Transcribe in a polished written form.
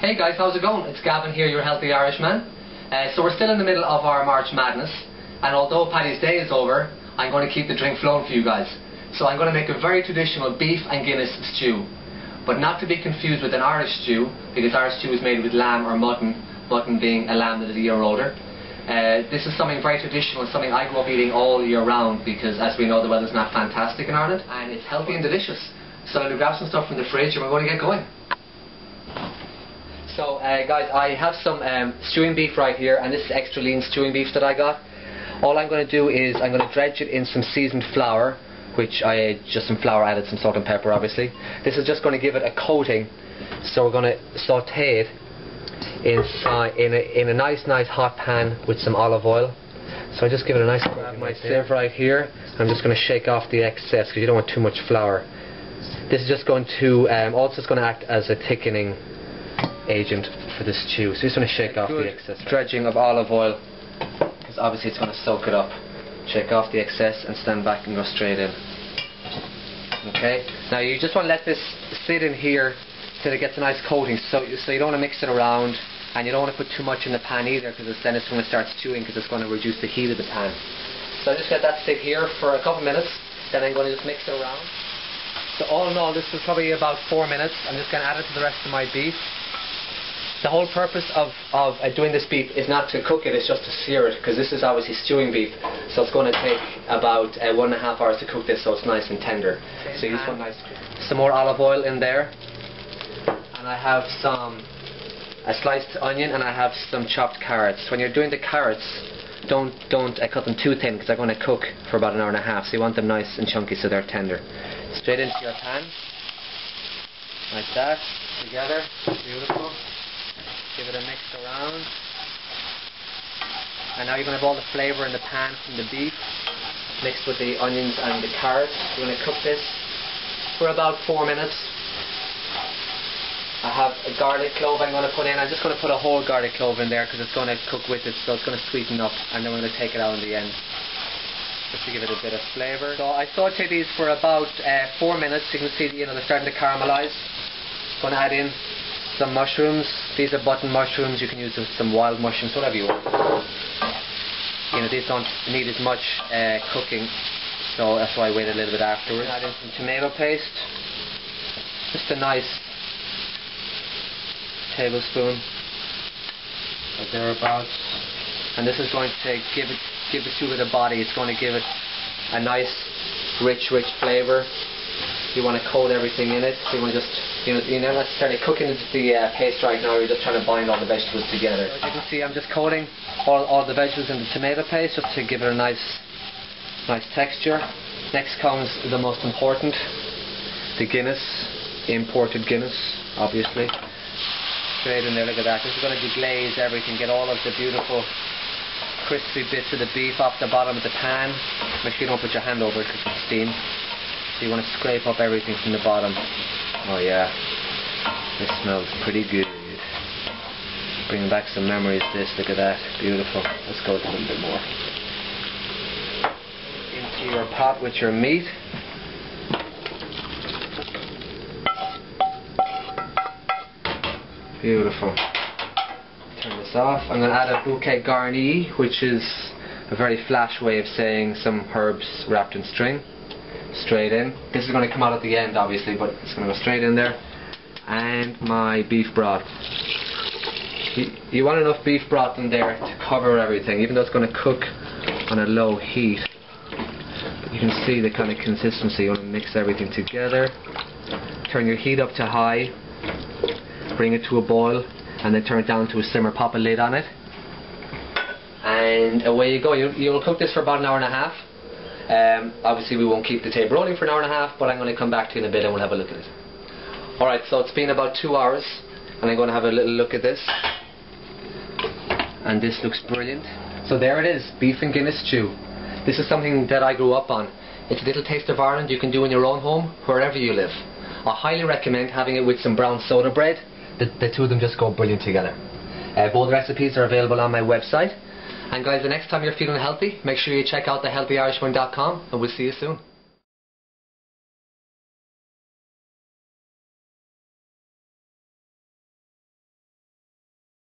Hey guys, how's it going? It's Gavin here, your healthy Irishman. So we're still in the middle of our March Madness, and although Paddy's Day is over, I'm going to keep the drink flowing for you guys. So I'm going to make a very traditional beef and Guinness stew, but not to be confused with an Irish stew, because Irish stew is made with lamb or mutton, mutton being a lamb that is a year older. This is something very traditional, something I grew up eating all year round, because as we know, the weather's not fantastic in Ireland, and it's healthy and delicious. So I'm going to grab some stuff from the fridge and we're going to get going. So guys, I have some stewing beef right here, and this is extra lean stewing beef that I got. All I'm going to do is I'm going to dredge it in some seasoned flour, which I just some flour, added some salt and pepper obviously. This is just going to give it a coating, so we're going to saute it in a nice hot pan with some olive oil. So I just give it a nice grab my sieve right here. I'm just going to shake off the excess because you don't want too much flour. This is just going to also it's going to act as a thickening agent for the stew. So just want to shake off the excess. Dredging of olive oil, because obviously it's going to soak it up. Shake off the excess and stand back and go straight in. Okay. Now you just want to let this sit in here till it gets a nice coating. So you don't want to mix it around, and you don't want to put too much in the pan either, because then it's going to start stewing, because it's going to reduce the heat of the pan. So I just let that sit here for a couple of minutes. Then I'm going to just mix it around. So all in all, this was probably about 4 minutes. I'm just going to add it to the rest of my beef. The whole purpose of doing this beef is not to cook it, it's just to sear it, because this is obviously stewing beef, so it's going to take about 1.5 hours to cook this, so it's nice and tender. So you just want some more olive oil in there, and I have a sliced onion, and I have some chopped carrots. When you're doing the carrots, don't cut them too thin, because they're going to cook for about 1.5 hours, so you want them nice and chunky so they're tender. Straight into your pan, like that, together, beautiful. Give it a mix around, and now you're going to have all the flavour in the pan from the beef mixed with the onions and the carrots. You're going to cook this for about 4 minutes. I have a garlic clove I'm going to put in. I'm just going to put a whole garlic clove in there because it's going to cook with it, so it's going to sweeten up, and then we're going to take it out in the end just to give it a bit of flavour. So I sauteed these for about 4 minutes. You can see they're starting to caramelise. Going to add in some mushrooms. These are button mushrooms. You can use some wild mushrooms, whatever you want. These don't need as much cooking, so that's why I wait a little bit afterwards. Add in some tomato paste, just a nice tablespoon or thereabouts. And this is going to give the stew a body. It's going to give it a nice, rich flavour. You want to coat everything in it. So you want to just, you're not necessarily cooking the paste right now. You're just trying to bind all the vegetables together. As you can see, I'm just coating all the vegetables in the tomato paste just to give it a nice texture. Next comes the most important, the Guinness, imported Guinness, obviously. Straight in there. Look at that. This is going to deglaze everything. Get all of the beautiful, crispy bits of the beef off the bottom of the pan. Make sure you don't put your hand over it because it's steam. So you want to scrape up everything from the bottom. Oh yeah, this smells pretty good. Bringing back some memories. Look at that, beautiful. Let's go with a little bit more. Into your pot with your meat. Beautiful. Turn this off. I'm going to add a bouquet garni, which is a very flash way of saying some herbs wrapped in string. Straight in. This is going to come out at the end obviously, but it's going to go straight in there. And my beef broth. You want enough beef broth in there to cover everything, even though it's going to cook on a low heat. But you can see the kind of consistency. You want to mix everything together. Turn your heat up to high. Bring it to a boil, and then turn it down to a simmer. Pop a lid on it, and away you go. You'll cook this for about 1.5 hours. Obviously we won't keep the tape rolling for 1.5 hours, but I'm going to come back to you in a bit and we'll have a look at it. Alright, so it's been about 2 hours, and I'm going to have a little look at this, and this looks brilliant. So there it is, beef and Guinness stew. This is something that I grew up on. It's a little taste of Ireland you can do in your own home, wherever you live. I highly recommend having it with some brown soda bread. The two of them just go brilliant together. Both recipes are available on my website. And guys, the next time you're feeling healthy, make sure you check out thehealthyirishman.com, and we'll see you soon.